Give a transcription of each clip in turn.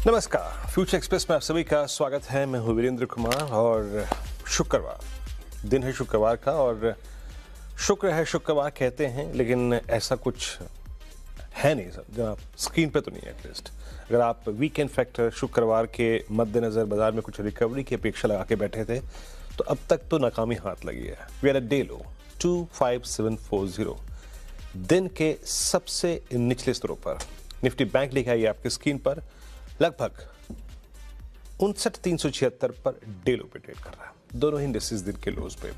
नमस्कार, future express में आप सभी का स्वागत है। मैं हूं वीरेंद्र कुमार और शुक्रवार दिन है शुक्रवार का, और शुक्र है शुक्रवार कहते हैं, लेकिन ऐसा कुछ है नहीं सर, जो आप स्क्रीन पे तो नहीं है एटलीस्ट। अगर आप वीकेंड फैक्टर शुक्रवार के मद्देनजर बाजार में कुछ रिकवरी की अपेक्षा लगा के बैठे थे, तो अब तक तो नाकामी हाथ लगी है। We are at day low 25740, दिन के सबसे निचले स्तरों पर। निफ्टी बैंक लेके आई आपकी स्क्रीन पर लगभग 59,376 पर डे लो पे ट्रेड कर रहा है। दोनों ही इंडेक्सेस दिन के लोज पे।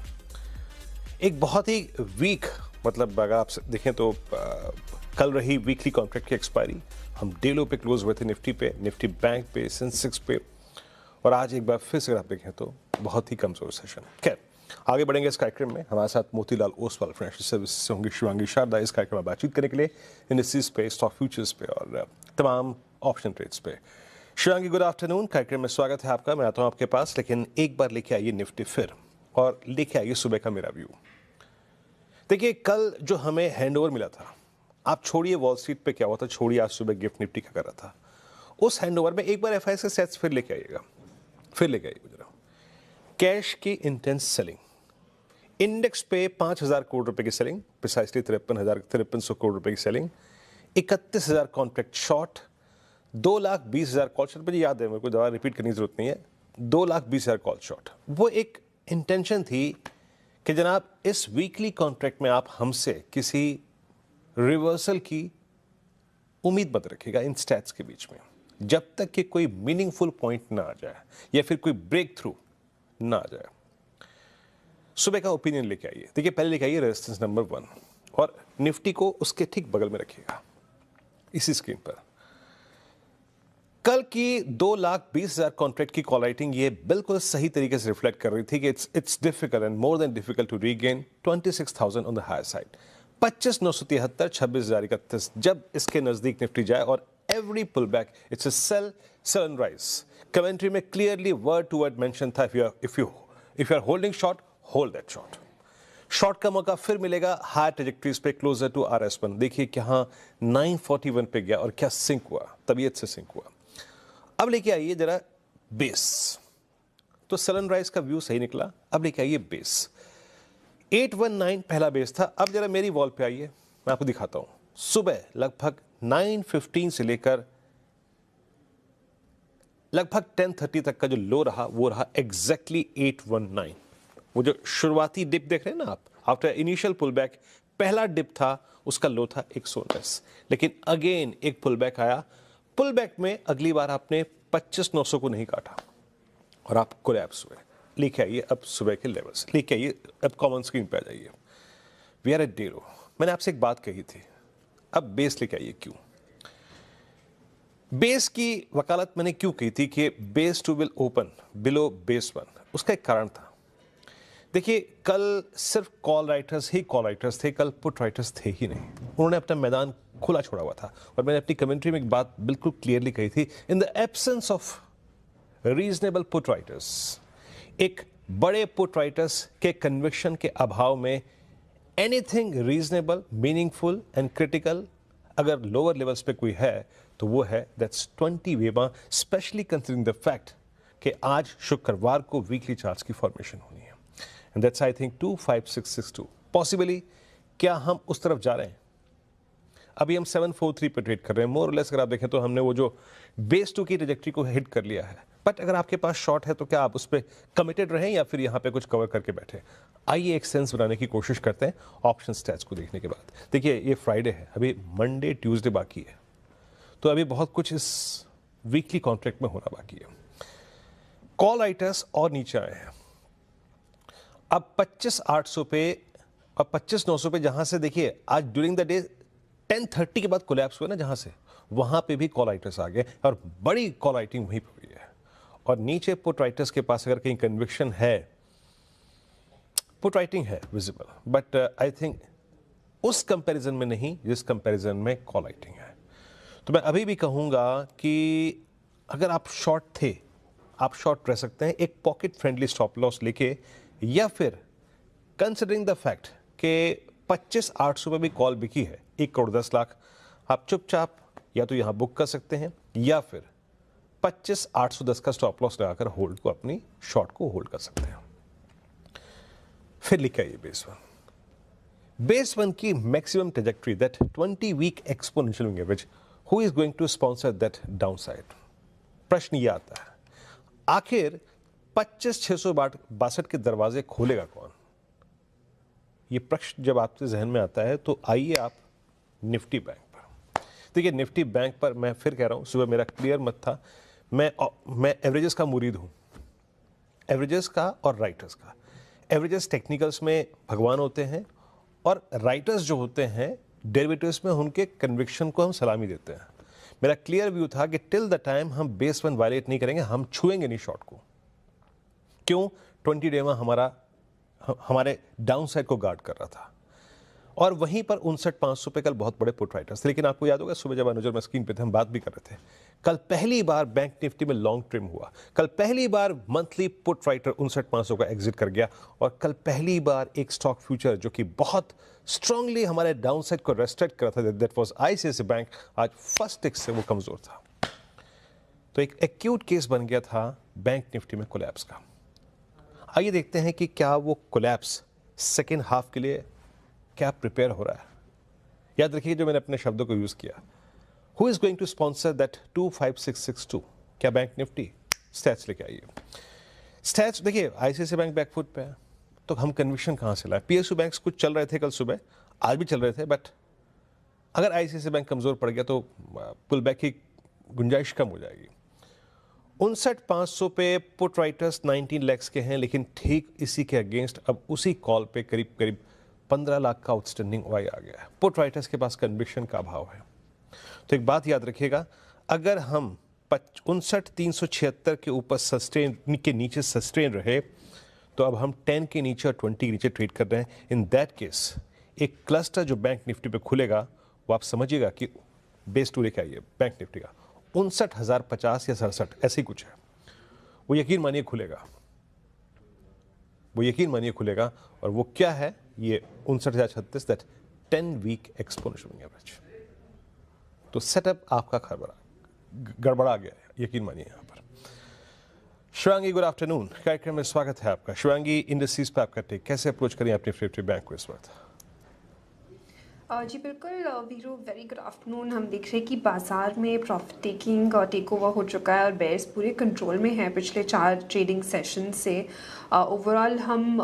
एक बहुत ही वीक, मतलब अगर आप देखें तो कल रही वीकली कॉन्ट्रैक्ट की एक्सपायरी, हम डे लो पे क्लोज हुए थे निफ्टी पे, निफ्टी बैंक पे, सेंसेक्स पे, और आज एक बार फिर से अगर आप देखें तो बहुत ही कमजोर सेशन। खैर, आगे बढ़ेंगे इस कार्यक्रम में। हमारे साथ मोतीलाल ओसवाल फाइनेंशियल सर्विसेज से होंगे शिवांगी शारदा इस कार्यक्रम में बातचीत करने के लिए, इंडस्ट्रीज पे, स्टॉक फ्यूचर्स पे और तमाम ऑप्शन ट्रेड्स पे। शिवांगी, गुड आफ्टरनून, कार्यक्रम में स्वागत है आपका। मैं आता हूं आपके पास, लेकिन एक बार लेके आइए निफ्टी फिर, और लेके आइए सुबह का मेरा व्यू। देखिए, कल जो हमें हैंडओवर मिला था, आप छोड़िए वॉल स्ट्रीट पे क्या हुआ था, छोड़िए आज सुबह गिफ्ट निफ्टी का कर रहा था, उस हैंडओवर में एक बार एफआईआई के सेट्स फिर लेके आइएगा, फिर लेके आइए जरा। कैश की इंटेंस सेलिंग, इंडेक्स पे 5,000 करोड़ रुपए की सेलिंग, प्रिसाइसली 53,000 करोड़ रुपए की selling, 31,000 contract short, 2,20,000 call short. मुझे याद है, मेरे को दोबारा रिपीट करने की जरूरत नहीं है। 2,20,000 कॉल शॉर्ट, वो एक इंटेंशन थी कि जनाब इस वीकली कॉन्ट्रैक्ट में आप हमसे किसी रिवर्सल की उम्मीद मत रखिएगा इन स्टैट्स के बीच में, जब तक कि कोई मीनिंगफुल पॉइंट ना आ जाए या फिर कोई ब्रेक थ्रू ना आ जाए। सुबह का ओपिनियन लेके आइए। देखिए, पहले लेके आइए रेजिस्टेंस नंबर 1, और निफ्टी को उसके ठीक बगल में रखिएगा इसी स्क्रीन पर। कल की 2,20,000 कॉन्ट्रैक्ट की कॉल राइटिंग ये बिल्कुल सही तरीके से रिफ्लेक्ट कर रही थी कि it's difficult and more than difficult to regain 26,000 on the higher side. 25,973, 26,031, जब इसके नजदीक निफ्टी जाए, और every pull back it's a sell and rise. Commentary में clearly word to word mention था, if you are holding short, hold that short. Short का मौका फिर मिलेगा हायर ट्रेजेक्टरीज पे, क्लोजर टू RS1। देखिए कहां 941 पे गया और क्या सिंक हुआ, तबीयत से सिंक हुआ। अब लेके आइए जरा बेस, तो सेल राइज का व्यू सही निकला। अब लेके आइए बेस, 819 पहला बेस था। अब जरा मेरी वॉल पे आइए, मैं आपको दिखाता हूं। सुबह लगभग 9:15 से लेकर लगभग 10:30 तक का जो लो रहा, वो रहा एग्जैक्टली 819। वो जो शुरुआती डिप देख रहे हैं ना आप, आफ्टर इनिशियल पुल बैक, पहला डिप था, उसका लो था 119, लेकिन अगेन एक पुल बैक आया। पुल बैक में अगली बार आपने 25,900 को नहीं काटा और आप कोलैप्स हुए। लेके आइए अब सुबह के लेवल्स, लेके आइए अब कॉमन स्क्रीन पे आ जाइए। We are at day low. मैंने आपसे एक बात कही थी, अब बेस लेके आइए। क्यों बेस की वकालत मैंने क्यों की थी कि base 2 will open below base 1? उसका एक कारण था। देखिए, कल सिर्फ कॉल राइटर्स ही कॉल राइटर्स थे, कल पुट राइटर्स थे ही नहीं। उन्होंने अपना मैदान खुला छोड़ा हुआ था, और मैंने अपनी कमेंट्री में एक बात बिल्कुल क्लियरली कही थी, in the absence of reasonable put writers, एक बड़े पुट राइटर्स के कन्विक्शन के अभाव में, anything reasonable, meaningful and critical अगर लोअर लेवल्स पे कोई है तो वो है दैट्स 20 वेमा, स्पेशली कंसिडरिंग द फैक्ट कि आज शुक्रवार को वीकली चार्ट्स की फॉर्मेशन होनी है, and that's I think 25662। Possibly क्या हम उस तरफ जा रहे हैं? अभी हम 743 पे ट्रेड कर रहे हैं मोर लेस। अगर आप देखें तो हमने वो जो बेस 2 की ट्रैजेक्टरी को हिट कर लिया है, बट अगर आपके पास शॉर्ट है तो क्या आप उस पर कमिटेड रहें या फिर यहां पे कुछ कवर करके बैठे? आइए एक सेंस बनाने की कोशिश करते हैं ऑप्शन स्टैट्स को देखने के बाद। देखिए, ये फ्राइडे है, अभी मंडे ट्यूसडे बाकी है, तो अभी बहुत कुछ इस वीकली कॉन्ट्रैक्ट में होना बाकी है। कॉल राइटर्स और नीचे आए हैं, अब 25,800 पे और 25,900 पे, जहां से देखिए आज ड्यूरिंग द डे 10:30 के बाद कोलैप्स हुआ ना, जहां से वहां पे भी कॉल राइटर्स आ गए और बड़ी कॉल राइटिंग वहीं पर हुई है। और नीचे पुट राइटर्स के पास अगर कहीं कन्विक्शन है, पुट राइटिंग है विजिबल, बट आई थिंक उस कंपैरिजन में नहीं जिस कंपैरिजन में कॉल राइटिंग है। तो मैं अभी भी कहूंगा कि अगर आप शॉर्ट थे, आप शॉर्ट रह सकते हैं एक पॉकेट फ्रेंडली स्टॉप लॉस लेके, या फिर कंसिडरिंग द फैक्ट कि 25,800 पे भी कॉल बिकी है 1 करोड़ 10 लाख, आप चुपचाप या तो यहां बुक कर सकते हैं, या फिर 25,810 का स्टॉप लॉस लगाकर होल्ड को अपनी शॉर्ट को होल्ड कर सकते हैं। फिर लिखा ये बेस वन की maximum trajectory that 20 week exponential moving average, who is going to sponsor that downside. प्रश्न ये आता है, आखिर 25,662 के दरवाजे खोलेगा कौन? ये प्रश्न जब आपके जहन में आता है तो आइए आप निफ्टी बैंक पर। देखिए निफ्टी बैंक पर मैं फिर कह रहा हूं, सुबह मेरा क्लियर मत था, मैं एवरेजेस का मुरीद हूं, एवरेजेस का और राइटर्स का। एवरेजेस टेक्निकल्स में भगवान होते हैं और राइटर्स जो होते हैं डेरिवेटिव्स में उनके कन्विक्शन को हम सलामी देते हैं। मेरा क्लियर व्यू था कि टिल द टाइम हम बेस वन वायलेट नहीं करेंगे हम छुएंगे नहीं शॉर्ट को। क्यों? 20 डे में हमारे डाउन साइड को गार्ड कर रहा था और वहीं पर 59,500 पे कल बहुत बड़े पुट राइटर्स थे। लेकिन आपको याद होगा सुबह जब अनुजर में स्क्रीन पे थे हम बात भी कर रहे थे, कल पहली बार बैंक निफ्टी में लॉन्ग ट्रिम हुआ, कल पहली बार मंथली पुट राइटर 59,500 का एग्जिट कर गया और कल पहली बार एक स्टॉक फ्यूचर जो कि बहुत स्ट्रांगली हमारे डाउन साइड को रेस्ट्रिक्ट कर रहा था, दैट वाज आईसीआईसीआई बैंक, आज फर्स्ट टिक से वो कमजोर था। तो एक एक्यूट केस बन गया था बैंक निफ्टी में कोलैप्स का। आइए देखते हैं कि क्या वो कोलैप्स सेकेंड हाफ के लिए क्या प्रिपेयर हो रहा है। याद रखिए जो मैंने अपने शब्दों को यूज किया, who is going to sponsor that 25662? क्या बैंक निफ्टी? स्टैट्स लेके आइए। स्टैट्स देखिए आईसीआईसीआई बैंक बैकफुट पे है, तो हम कन्विक्शन कहां से लाए? पीएसयू बैंक्स कुछ चल रहे थे कल सुबह, आज भी चल रहे थे, बट अगर आईसीआईसीआई बैंक कमजोर पड़ गया तो पुल बैक की गुंजाइश कम हो जाएगी। 59,500 पे पुट राइटर्स 19 लाख के हैं, लेकिन ठीक इसी के अगेंस्ट अब उसी कॉल पे करीब करीब 15 लाख का आउटस्टैंडिंग वाई आ गया है। पुट राइटर्स के पास कन्विक्शन का अभाव है। तो एक बात याद रखिएगा, अगर हम 59,376 के ऊपर सस्टेन के नीचे सस्टेन रहे तो अब हम 10 के नीचे और 20 के नीचे ट्रेड कर रहे हैं। इन दैट केस एक क्लस्टर जो बैंक निफ्टी पे खुलेगा वो आप समझिएगा कि बेस टू लेके आइए बैंक निफ्टी का 59,050 या 67 ऐसे ही कुछ है, वो यकीन मानिए खुलेगा, वो यकीन मानिए खुलेगा। और वो क्या है? ये 59,036 दैट 10 वीक एक्सपोनेंशियल एवरेज। तो सेटअप आपका गड़बड़ा गया है, यकीन मानिए। यहां पर शिवांगी, गुड आफ्टरनून, कार्यक्रम में स्वागत है आपका। शिवांगी, इंडस्ट्रीज पे आपका टेक, कैसे अप्रोच करें अपने फेवरेट बैंक को इस वक्त? जी बिल्कुल वीरू, वेरी गुड आफ्टरनून। हम देख रहे हैं कि बाजार में प्रॉफिट टेकिंग और टेक ओवर हो चुका है और बेयर्स पूरे कंट्रोल में है पिछले 4 ट्रेडिंग सेशन से। ओवरऑल हम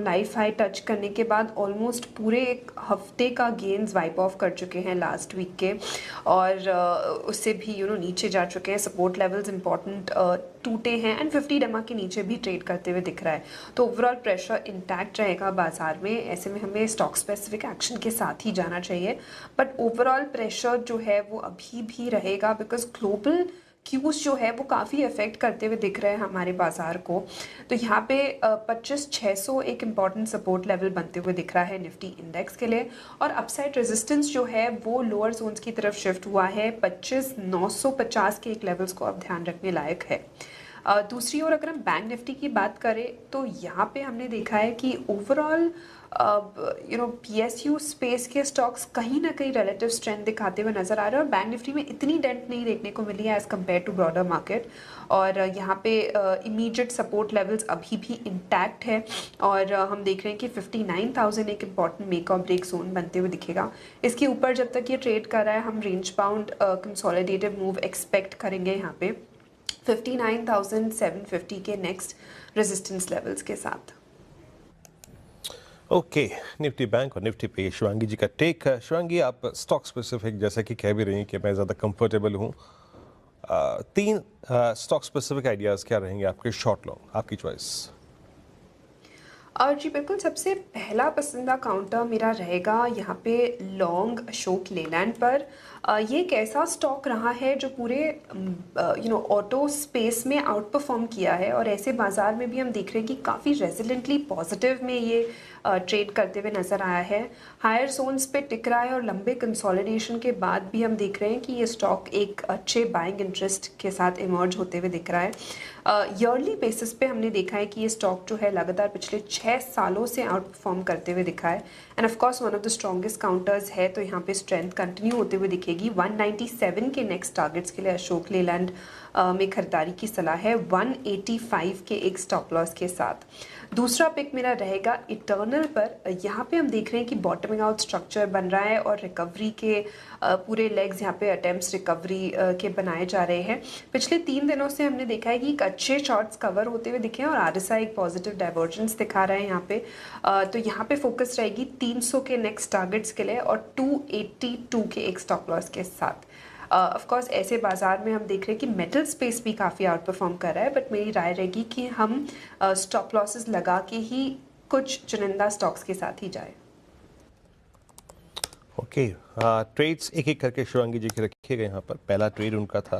लाइफ हाई टच करने के बाद ऑलमोस्ट पूरे एक हफ्ते का गेन्स वाइप ऑफ कर चुके हैं लास्ट वीक के, और उससे भी नीचे जा चुके हैं। सपोर्ट लेवल्स इंपॉर्टेंट टूटे हैं एंड 50 डमा के नीचे भी ट्रेड करते हुए दिख रहा है। तो ओवरऑल प्रेशर इंटैक्ट रहेगा बाजार में। ऐसे में हमें स्टॉक स्पेसिफिक एक्शन के साथ ही जाना चाहिए, बट ओवरऑल प्रेशर जो है वो अभी भी रहेगा, बिकॉज ग्लोबल क्यूज जो है वो काफ़ी अफेक्ट करते हुए दिख रहे हैं हमारे बाजार को। तो यहाँ पे 25,600 एक इम्पॉर्टेंट सपोर्ट लेवल बनते हुए दिख रहा है निफ्टी इंडेक्स के लिए, और अपसाइड रेजिस्टेंस जो है वो लोअर जोन्स की तरफ शिफ्ट हुआ है। 25,950 के एक लेवल्स को अब ध्यान रखने लायक है। दूसरी ओर अगर हम बैंक निफ्टी की बात करें तो यहाँ पे हमने देखा है कि ओवरऑल पीएसयू स्पेस के स्टॉक्स कहीं ना कहीं रिलेटिव स्ट्रेंथ दिखाते हुए नजर आ रहे हैं, और बैंक निफ्टी में इतनी डेंट नहीं देखने को मिली है as compared to broader market. और यहाँ पे इमीडिएट सपोर्ट लेवल्स अभी भी इंटैक्ट है, और हम देख रहे हैं कि 59,000 एक इम्पॉर्टेंट मेक और ब्रेक जोन बनते हुए दिखेगा। इसके ऊपर जब तक ये ट्रेड कर रहा है हम range bound consolidated move expect करेंगे यहाँ पे 59,750 के नेक्स्ट रेजिस्टेंस लेवल्स के साथ। ओके, निफ्टी बैंक और निफ्टी पे शिवांगी जी का टेक है। शिवांगी, आप स्टॉक स्पेसिफिक जैसा कि कह भी रही हैं कि मैं ज़्यादा कंफर्टेबल हूँ, 3 स्टॉक स्पेसिफिक आइडियाज़ क्या रहेंगे आपके शॉर्ट लॉन्ग, आपकी चॉइस? और जी बिल्कुल, सबसे पहला पसंदीदा काउंटर मेरा रहेगा यहाँ पे लॉन्ग अशोक लेलैंड पर। ये एक ऐसा स्टॉक रहा है जो पूरे ऑटो स्पेस में आउट परफॉर्म किया है, और ऐसे बाज़ार में भी हम देख रहे हैं कि काफ़ी रेजिलेंटली पॉजिटिव में ये ट्रेड करते हुए नजर आया है, हायर जोन्स पे टिक रहा है और लंबे कंसोलिडेशन के बाद भी हम देख रहे हैं कि ये स्टॉक एक अच्छे बाइंग इंटरेस्ट के साथ इमर्ज होते हुए दिख रहा है। ईयरली बेसिस पे हमने देखा है कि ये स्टॉक जो है लगातार पिछले 6 सालों से आउट परफॉर्म करते हुए दिखा है end of course one of the strongest counters है, तो यहाँ पे स्ट्रेंथ कंटिन्यू होते हुए दिखेगी। 197 के नेक्स्ट टारगेट्स के लिए अशोक लेलैंड में खरीदारी की सलाह है 185 के एक स्टॉप लॉस के साथ। दूसरा पिक मेरा रहेगा इटर्नल पर। यहाँ पे हम देख रहे हैं कि बॉटमिंग आउट स्ट्रक्चर बन रहा है और रिकवरी के पूरे लेग्स यहाँ पे अटेम्प्ट्स रिकवरी के बनाए जा रहे हैं। पिछले 3 दिनों से हमने देखा है कि एक अच्छे शॉर्ट्स कवर होते हुए दिखे हैं और आरएसआई एक पॉजिटिव डाइवर्जेंस दिखा रहा है यहाँ पे। तो यहाँ पे फोकस रहेगी 300 के नेक्स्ट टारगेट्स के लिए और 282 के एक स्टॉप लॉस के साथ। ऑफ कोर्स ऐसे बाजार में हम देख रहे हैं कि मेटल स्पेस भी काफ़ी आउट परफॉर्म कर रहा है, बट मेरी राय रहेगी कि हम स्टॉप लॉसेस लगा के ही कुछ चुनिंदा स्टॉक्स के साथ ही जाए। ओके, ट्रेड्स एक एक करके शिवांगी जी के रखे गए यहाँ पर। पहला ट्रेड उनका था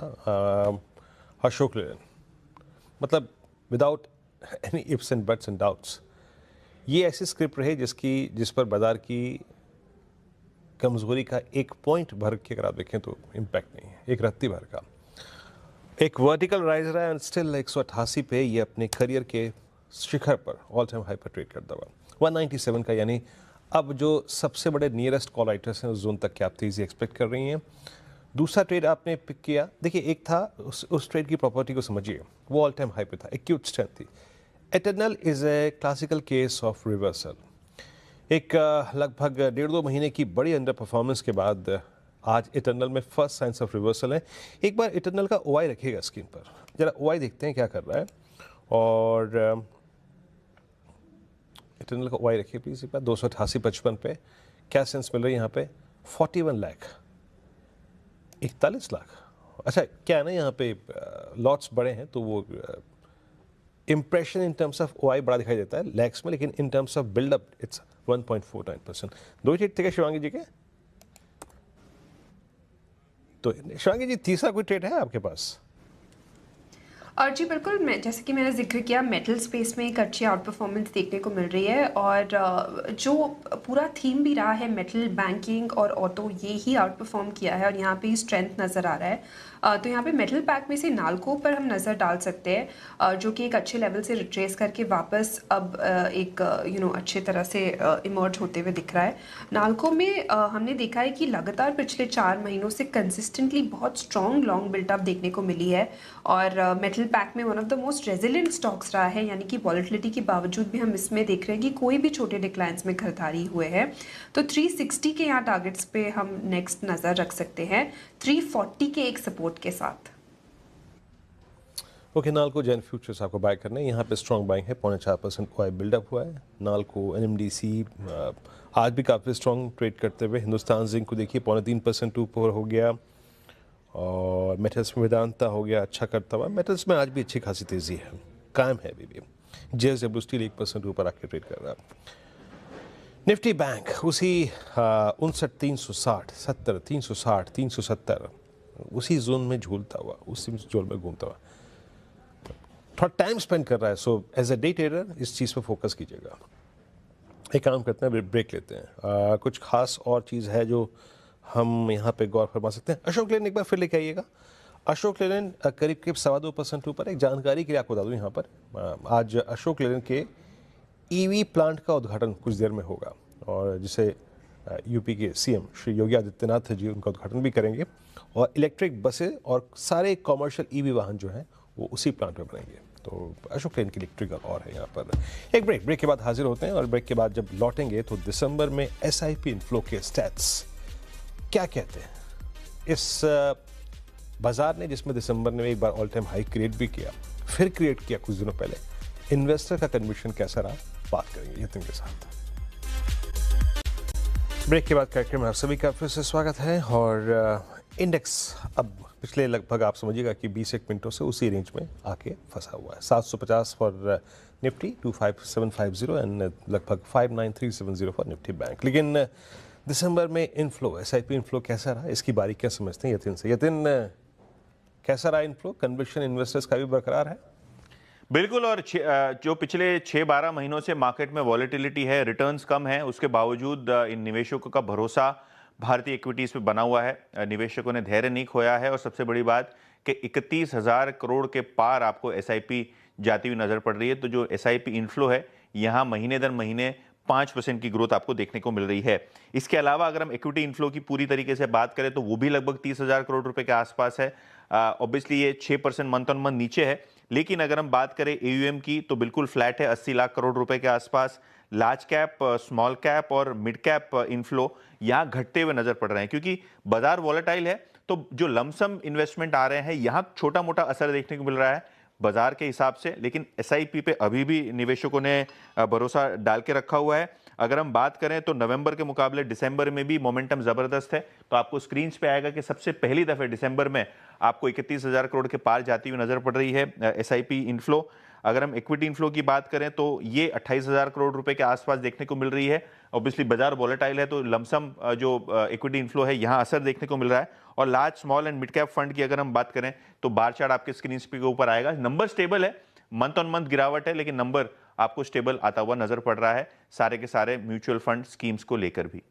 अशोक लेलैंड, मतलब without any ifs and buts and doubts ये ऐसी स्क्रिप्ट रही जिस पर बाजार की कमज़ोरी का एक पॉइंट भर के अगर आप देखें तो इम्पैक्ट नहीं है, एक रत्ती भर का। एक वर्टिकल राइज रहा है एंड स्टिल 188 पे ये अपने करियर के शिखर पर ऑल टाइम हाई पर ट्रेड करता हुआ 197 का, यानी अब जो सबसे बड़े नियरेस्ट कॉल राइटर्स हैं उस जोन तक की आप तेज़ी एक्सपेक्ट कर रही हैं। दूसरा ट्रेड आपने पिक किया, देखिए एक था उस ट्रेड की प्रॉपर्टी को समझिए, वो ऑल टाइम हाई पे था, एक्यूट स्ट्रेंथ थी। Eternal is a classical case of reversal. एक लगभग 1.5-2 महीने की बड़ी अंडर परफॉर्मेंस के बाद आज इटर्नल में फर्स्ट साइंस ऑफ रिवर्सल है। एक बार इटर्नल का ओआई रखिएगा स्क्रीन पर, जरा ओआई देखते हैं क्या कर रहा है। और इटर्नल का ओआई रखिए प्लीज एक बार, 288.55 पे क्या सेंस मिल रही है यहाँ पे 41 लाख 41 लाख। अच्छा क्या है ना, यहाँ पे लॉट्स बड़े हैं तो वो impression in terms of OI बड़ा दिखाई देता है लैक्स में, लेकिन in terms of buildup it's 1.49%। दो ट्रेड थे शिवांगी जी के, तो शिवांगी जी तीसरा कोई ट्रेड है आपके पास? और जी बिल्कुल, मैं जैसे कि मैंने जिक्र किया मेटल स्पेस में एक अच्छी आउट परफॉर्मेंस देखने को मिल रही है और जो पूरा थीम भी रहा है मेटल, बैंकिंग और ऑटो, ये ही आउट परफॉर्म किया है और यहाँ पे स्ट्रेंथ नज़र आ रहा है। तो यहाँ पे मेटल पैक में से नाल्को पर हम नज़र डाल सकते हैं जो कि एक अच्छे लेवल से रिट्रेस करके वापस अब एक अच्छे तरह से इमर्ज होते हुए दिख रहा है। नाल्को में हमने देखा है कि लगातार पिछले 4 महीनों से कंसिस्टेंटली बहुत स्ट्रॉन्ग लॉन्ग बिल्टअप देखने को मिली है और मेटल पैक में one of the most resilient stocks रहा है, यानी कि वॉलेटिलिटी के बावजूद भी हम इसमें देख रहे हैं कि कोई भी छोटे डिक्लाइंस में खरीदारी हुए हैं। तो 360 के यहाँ टारगेट्स पे हम नेक्स्ट नज़र रख सकते हैं 340 के एक सपोर्ट के साथ। ओके, नाल्को जैन फ्यूचर्स आपको बाय करना है, यहाँ पे स्ट्रॉन्ग बाइंग है, 0.4% ओआई बिल्डअप हुआ है। नाल्को एनएमडीसी आज भी काफ़ी स्ट्रॉन्ग ट्रेड करते हुए, हिंदुस्तान जिंक को देखिए 0.3% ऊपर हो गया और मेटल्स में वेदांता हो गया अच्छा करता हुआ। मेटल्स में आज भी अच्छी खासी तेज़ी है, कायम है अभी भी। जेएसडब्ल्यू स्टील 1% ऊपर आके ट्रेड कर रहा है। निफ्टी बैंक उसी 59,360, 70, 360, 370 उसी जोन में झूलता हुआ, उसी जोन में घूमता हुआ थोड़ा टाइम स्पेंड कर रहा है। So as a day trader इस चीज़ पर फोकस कीजिएगा। एक काम करते हैं, ब्रेक लेते हैं। कुछ खास और चीज़ है जो हम यहाँ पे गौर फरमा सकते हैं। अशोक लेलैंड एक बार फिर लेके आइएगा। अशोक लेलैंड करीब 2.25% ऊपर। एक जानकारी के लिए आपको बता दूँ यहाँ पर, आज अशोक लेलैंड के ईवी प्लांट का उद्घाटन कुछ देर में होगा और जिसे यूपी के सीएम श्री योगी आदित्यनाथ जी उनका उद्घाटन भी करेंगे और इलेक्ट्रिक बसें और सारे कॉमर्शियल ईवी वाहन जो हैं वो उसी प्लांट में बनेंगे। तो अशोक लेलैंड की इलेक्ट्रिकल और है यहाँ पर। एक ब्रेक के बाद हाजिर होते हैं और ब्रेक के बाद जब लौटेंगे तो दिसंबर में एसआईपी इनफ्लो के स्टैट्स क्या कहते हैं। इस बाजार ने जिसमें दिसंबर में एक बार ऑल टाइम हाई क्रिएट भी किया, फिर क्रिएट किया कुछ दिनों पहले, इन्वेस्टर का कन्विक्शन कैसा रहा, बात करेंगे यतिन के साथ। ब्रेक के बाद कार्यक्रम में आप सभी का फिर से स्वागत है और इंडेक्स अब पिछले लगभग आप समझिएगा कि 20 मिनटों से उसी रेंज में आके फंसा हुआ है। 750 फॉर निफ्टी, 25750 एंड लगभग 59370 फॉर निफ्टी बैंक। लेकिन दिसंबर में इनफ्लो, एसआईपी इनफ्लो कैसा रहा, इसकी बारीकियां समझते हैं यतिन से। यतिन, कैसा रहा इनफ्लो? कन्विक्शन इन्वेस्टर्स का भी बरकरार है? बिल्कुल। और जो पिछले 6-12 महीनों से मार्केट में वॉलेटिलिटी है, रिटर्न्स कम है, उसके बावजूद इन निवेशकों का भरोसा भारतीय इक्विटीज पे बना हुआ है। निवेशकों ने धैर्य नहीं खोया है और सबसे बड़ी बात कि 31,000 करोड़ के पार आपको एसआईपी जाती हुई नजर पड़ रही है। तो जो एसआईपी इनफ्लो है, यहाँ महीने दर महीने 5% की ग्रोथ आपको देखने को मिल रही है। इसके अलावा अगर हम इक्विटी इनफ्लो की पूरी तरीके से बात करें तो वो भी लगभग 30,000 करोड़ रुपए के आसपास है। ऑब्वियसली ये 6% मंथ ऑन मंथ नीचे है, लेकिन अगर हम बात करें एयूएम की तो बिल्कुल फ्लैट है, 80 लाख करोड़ रुपए के आसपास। लार्ज कैप, स्मॉल कैप और मिड कैप इनफ्लो यहाँ घटते हुए नजर पड़ रहे हैं, क्योंकि बाजार वॉलेटाइल है। तो जो लमसम इन्वेस्टमेंट आ रहे हैं, यहाँ छोटा मोटा असर देखने को मिल रहा है बाजार के हिसाब से, लेकिन एसआईपी पे अभी भी निवेशकों ने भरोसा डाल के रखा हुआ है। अगर हम बात करें तो नवंबर के मुकाबले दिसंबर में भी मोमेंटम जबरदस्त है। तो आपको स्क्रीन पे आएगा कि सबसे पहली दफे दिसंबर में आपको 31,000 करोड़ के पार जाती हुई नजर पड़ रही है एसआईपी इनफ्लो। अगर हम इक्विटी इनफ्लो की बात करें तो ये 28,000 करोड़ रुपए के आसपास देखने को मिल रही है। ऑब्वियसली बाजार वॉलेटाइल है, तो लमसम जो इक्विटी इनफ्लो है यहाँ असर देखने को मिल रहा है। और large, small and mid cap fund की अगर हम बात करें तो बार चार्ट आपके स्क्रीन पे ऊपर आएगा। नंबर स्टेबल है, मंथ ऑन मंथ गिरावट है, लेकिन नंबर आपको स्टेबल आता हुआ नजर पड़ रहा है सारे के सारे म्यूचुअल फंड स्कीम्स को लेकर भी।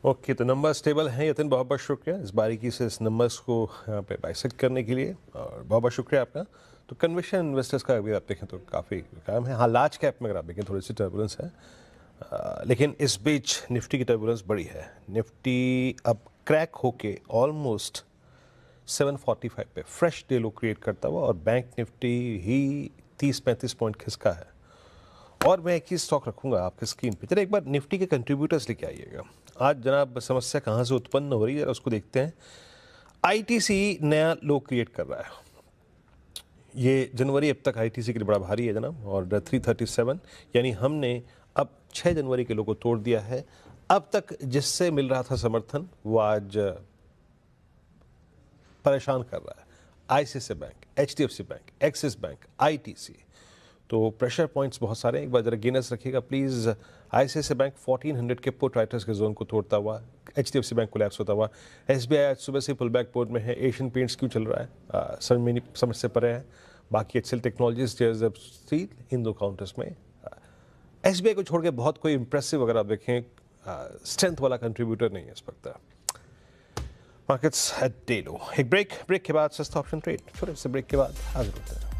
ओके, तो नंबर स्टेबल हैं। यतिन, बहुत बहुत शुक्रिया इस बारीकी से इस नंबर्स को यहाँ पे बाइसेक्ट करने के लिए, और बहुत बहुत शुक्रिया आपका। तो कन्वेंशन इन्वेस्टर्स का अगर आप देखें तो काफ़ी काम है। हाँ, लार्ज कैप में अगर आप देखें थोड़ी सी टर्बुलेंस है, लेकिन इस बीच निफ्टी की टर्बुलेंस बड़ी है। निफ्टी अब क्रैक होके ऑलमोस्ट 745 पे फ्रेश डे लो क्रिएट करता हुआ, और बैंक निफ्टी ही 30-35 पॉइंट खिसका है। और मैं एक चीज़ स्टॉक रखूंगा आपके स्क्रीन पे। चलिए एक बार निफ्टी के कंट्रीब्यूटर्स लेके आइएगा। आज जनाब समस्या कहाँ से उत्पन्न हो रही है उसको देखते हैं। आईटीसी नया लो क्रिएट कर रहा है। ये जनवरी अब तक आईटीसी के लिए बड़ा भारी है जनाब, और 337, यानी हमने अब 6 जनवरी के लो को तोड़ दिया है। अब तक जिससे मिल रहा था समर्थन वो आज परेशान कर रहा है। ICICI bank, HDFC bank, axis bank, ITC. तो प्रेशर पॉइंट्स बहुत सारे हैं, एक बार जरा गेनर्स रखिएगा प्लीज़। आईसीआईसीआई बैंक 1400 के पुट राइटर्स के जोन को तोड़ता हुआ, एचडीएफसी बैंक कोलैप्स होता हुआ, एसबीआई आज सुबह से पुल बैक बोर्ड में है। एशियन पेंट्स क्यों चल रहा है, समझ से परे है। बाकी एक्सेल टेक्नोलॉजीज, जेएसडब्ल्यू स्टील, इन दो काउंटर्स में एसबीआई को छोड़ के बहुत कोई इंप्रेसिव अगर आप देखें स्ट्रेंथ वाला कंट्रीब्यूटर नहीं है इस वक्त। Markets at day low. एक ब्रेक के बाद सस्ता ऑप्शन ट्रेड, छोटे से ब्रेक के बाद हाजिर होते हैं।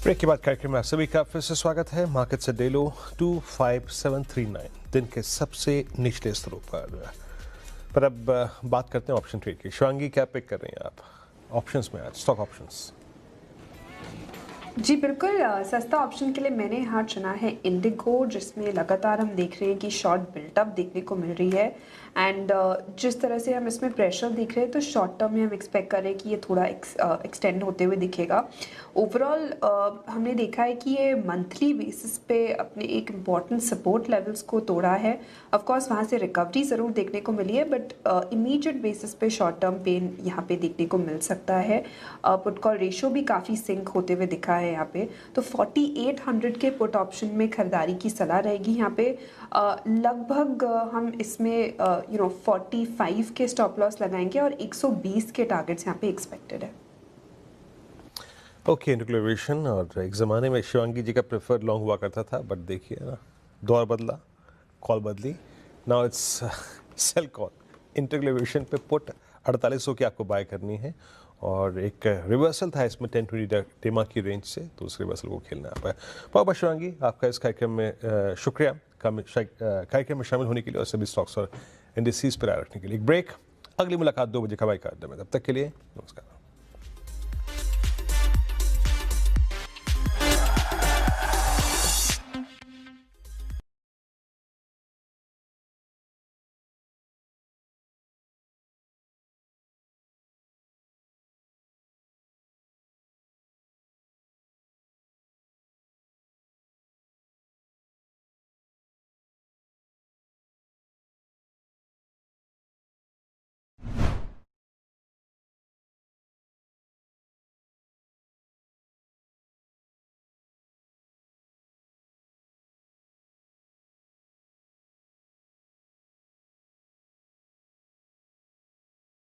ब्रेक के बाद कार्यक्रम में आप सभी का फिर से स्वागत है। मार्केट से डे लो 25739, दिन के सबसे निचले स्तरों पर अब बात करते हैं ऑप्शन ट्रेड की। शिवांगी, क्या पिक कर रही हैं आप ऑप्शंस में आज, स्टॉक ऑप्शंस? जी बिल्कुल, सस्ता ऑप्शन के लिए मैंने यहाँ चुना है इंडिगो, जिसमें लगातार हम देख रहे हैं कि शॉर्ट बिल्टअप देखने को मिल रही है। एंड जिस तरह से हम इसमें प्रेशर देख रहे हैं तो शॉर्ट टर्म में हम एक्सपेक्ट कर रहे हैं कि ये थोड़ा एक्सटेंड होते हुए दिखेगा। ओवरऑल हमने देखा है कि ये मंथली बेसिस पे अपने एक इम्पॉर्टेंट सपोर्ट लेवल्स को तोड़ा है। ऑफ कोर्स वहाँ से रिकवरी ज़रूर देखने को मिली है, बट इमीडिएट बेसिस पे शॉर्ट टर्म पेन यहाँ पे देखने को मिल सकता है। पुट कॉल रेशो भी काफ़ी सिंक होते हुए दिखा है यहाँ पे। तो 4800 के पुट ऑप्शन में खरीदारी की सलाह रहेगी यहाँ पे। लगभग हम इसमें 45 के स्टॉप लॉस लगाएंगे और 120 के टारगेट्स यहाँ पे एक्सपेक्टेड है। Okay, integration. और एक ज़माने में शिवांगी जी का प्रेफर्ड लॉन्ग हुआ करता था, बट देखिए ना, दौर बदला, कॉल बदली। Now it's sell call. Integration पे पुट 4800 की आपको बाय करनी है, और एक रिवर्सल था इसमें 10-20 टेमा की रेंज से, तो उस रिवर्सल को खेलना आप है। बहुत शिवांगी, आपका इस कार्यक्रम में शुक्रिया कार्यक्रम में शामिल होने के लिए और सभी स्टॉक्स और इंडिसेस पर आए रखने के लिए। एक ब्रेक, अगली मुलाकात 2 बजे का बाई का। तब तक के लिए नमस्कार।